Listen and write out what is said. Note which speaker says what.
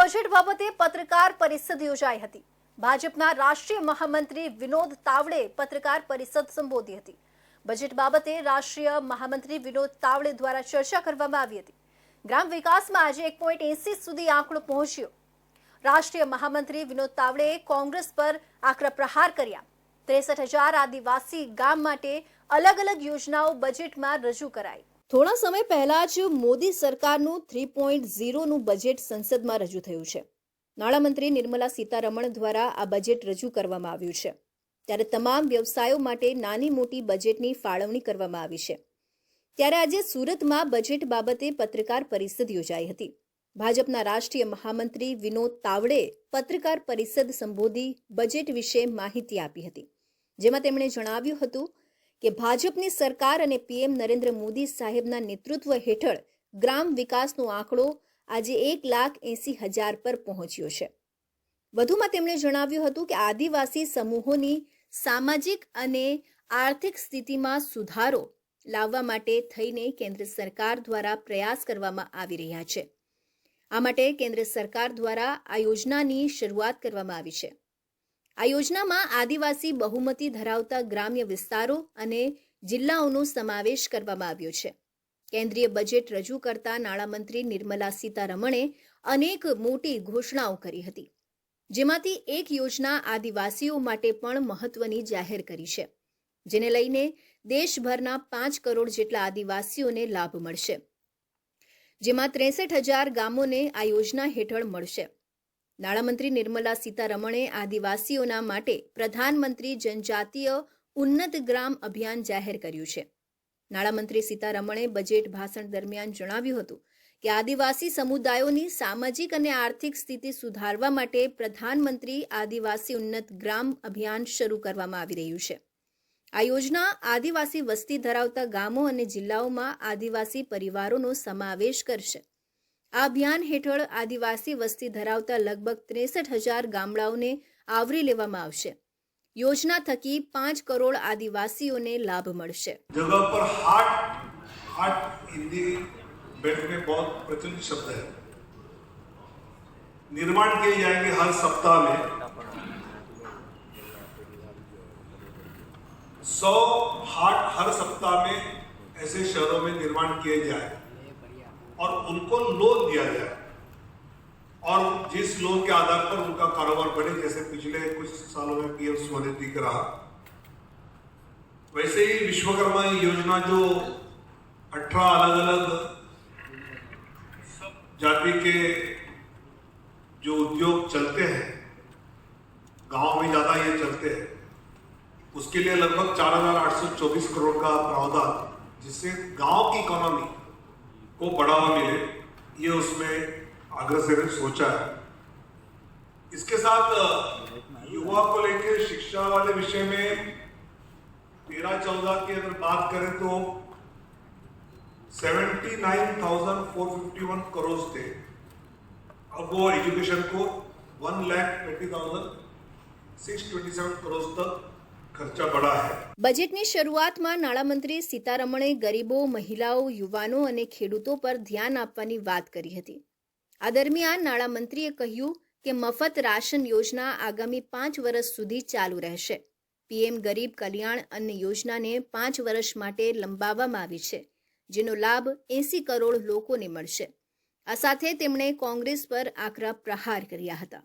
Speaker 1: Budget બાબતે પત્રકાર પરિષદ યોજાઈ હતી। ભાજપના રાષ્ટ્રીય મહામંત્રી વિનોદ તાવડે પત્રકાર પરિષદ સંબોધી હતી। બજેટ બાબતે રાષ્ટ્રીય મહામંત્રી વિનોદ તાવડે દ્વારા ચર્ચા કરવામાં આવી હતી। ગ્રામ વિકાસમાં આજે 1.80 સુધી આંકડો પહોંચ્યો। રાષ્ટ્રીય મહામંત્રી વિનોદ તાવડેએ કોંગ્રેસ પર આકરા પ્રહાર કર્યા। 63,000 આદિવાસી ગામ માટે અલગ અલગ યોજનાઓ બજેટમાં રજૂ કરાઈ। થોડા સમય પહેલા જ મોદી સરકારનું 3.0 નું બજેટ સંસદમાં રજૂ થયું છે। નાણામંત્રી નિર્મલા સીતારમણ દ્વારા આ બજેટ રજૂ કરવામાં આવ્યું છે। ત્યારે તમામ વ્યવસાયો માટે નાની મોટી બજેટની ફાળવણી કરવામાં આવી છે। ત્યારે આજે સુરતમાં બજેટ બાબતે પત્રકાર પરિષદ યોજાઈ હતી। ભાજપના રાષ્ટ્રીય મહામંત્રી વિનોદ તાવડેએ પત્રકાર પરિષદ સંબોધી બજેટ વિશે માહિતી આપી હતી, જેમાં તેમણે જણાવ્યું હતું કે ભાજપની સરકાર અને પીએમ નરેન્દ્ર મોદી સાહેબના નેતૃત્વ હેઠળ ગ્રામ વિકાસનો આંકડો આજે 1,80,000 પર પહોંચ્યો છે। વધુમાં તેમણે જણાવ્યું હતું કે આદિવાસી સમૂહોની સામાજિક અને આર્થિક સ્થિતિમાં સુધારો લાવવા માટે થઈને કેન્દ્ર સરકાર દ્વારા પ્રયાસ કરવામાં આવી રહ્યા છે। આ માટે કેન્દ્ર સરકાર દ્વારા આ યોજનાની શરૂઆત કરવામાં આવી છે। આ યોજનામાં આદિવાસી બહુમતી ધરાવતા ગ્રામ્ય વિસ્તારો અને જિલ્લાઓનો સમાવેશ કરવામાં આવ્યો છે। કેન્દ્રીય બજેટ રજૂ કરતા નાણામંત્રી નિર્મલા સીતારમણે અનેક મોટી ઘોષણાઓ કરી હતી, જેમાંથી એક યોજના આદિવાસીઓ માટે પણ મહત્વની જાહેર કરી છે, જેને લઈને દેશભરના 5 કરોડ જેટલા આદિવાસીઓને લાભ મળશે, જેમાં 63,000 ગામોને આ યોજના હેઠળ મળશે। નાણામંત્રી નિર્મલા સીતારમણે આદિવાસીઓના માટે પ્રધાનમંત્રી જનજાતીય ઉન્નત ગ્રામ અભિયાન જાહેર કર્યું છે। નાણામંત્રી સીતારમણે બજેટ ભાષણ દરમિયાન જણાવ્યું હતું કે આદિવાસી સમુદાયોની સામાજિક અને આર્થિક સ્થિતિ સુધારવા માટે પ્રધાનમંત્રી આદિવાસી ઉન્નત ગ્રામ અભિયાન શરૂ કરવામાં આવી રહ્યું છે। આ યોજના આદિવાસી વસ્તી ધરાવતા ગામો અને જિલ્લાઓમાં આદિવાસી પરિવારોનો સમાવેશ કરશે। આ અભિયાન હેઠળ આદિવાસી વસ્તી ધરાવતા લગભગ 63,000 ગામડાઓને આવરી લેવામાં આવશે। યોજના થકી 5 કરોડ આદિવાસીઓને લાભ મળશે।
Speaker 2: जगह पर हाट हिंदी बेल्ट में बहुत प्रचलित शब्द है। निर्माण किए जाएंगे हर सप्ताह में 100 हाट हर सप्ताह में ऐसे शहरों में निर्माण किए जाए और उनको लोन दिया जाए और जिस लोन के आधार पर उनका कारोबार बढ़े, जैसे पिछले कुछ सालों में पीएम स्वनिधि का रहा, वैसे ही विश्वकर्मा योजना जो 18 अलग अलग जाति के जो उद्योग चलते हैं, गांव में ज्यादा ये चलते हैं, उसके लिए लगभग 4,824 करोड़ का प्रावधान, जिससे गांव की इकोनॉमी को बढ़ावा मिले, ये उसमें आग्रह से सोचा है। इसके साथ युवा को लेकर शिक्षा वाले विषय में 13-14 की अगर बात करें तो 79,451 करोड़ थे, अब वो एजुकेशन को 1,20,627 करोड़ तक खर्चा बढ़ा है।
Speaker 1: બજેટની શરૂઆતમાં નાણામંત્રી સીતારમણે ગરીબો, મહિલાઓ, યુવાનો અને ખેડૂતો પર ધ્યાન આપવાની વાત કરી હતી। આ દરમિયાન નાણામંત્રીએ કહ્યું કે મફત રાશન યોજના આગામી 5 વર્ષ સુધી ચાલુ રહેશે। પીએમ ગરીબ કલ્યાણ અન્ન યોજનાને 5 વર્ષ માટે લંબાવવામાં આવી છે, જેનો લાભ 80 કરોડ લોકોને મળશે। આ સાથે તેમણે કોંગ્રેસ પર આકરા પ્રહાર કર્યા હતા।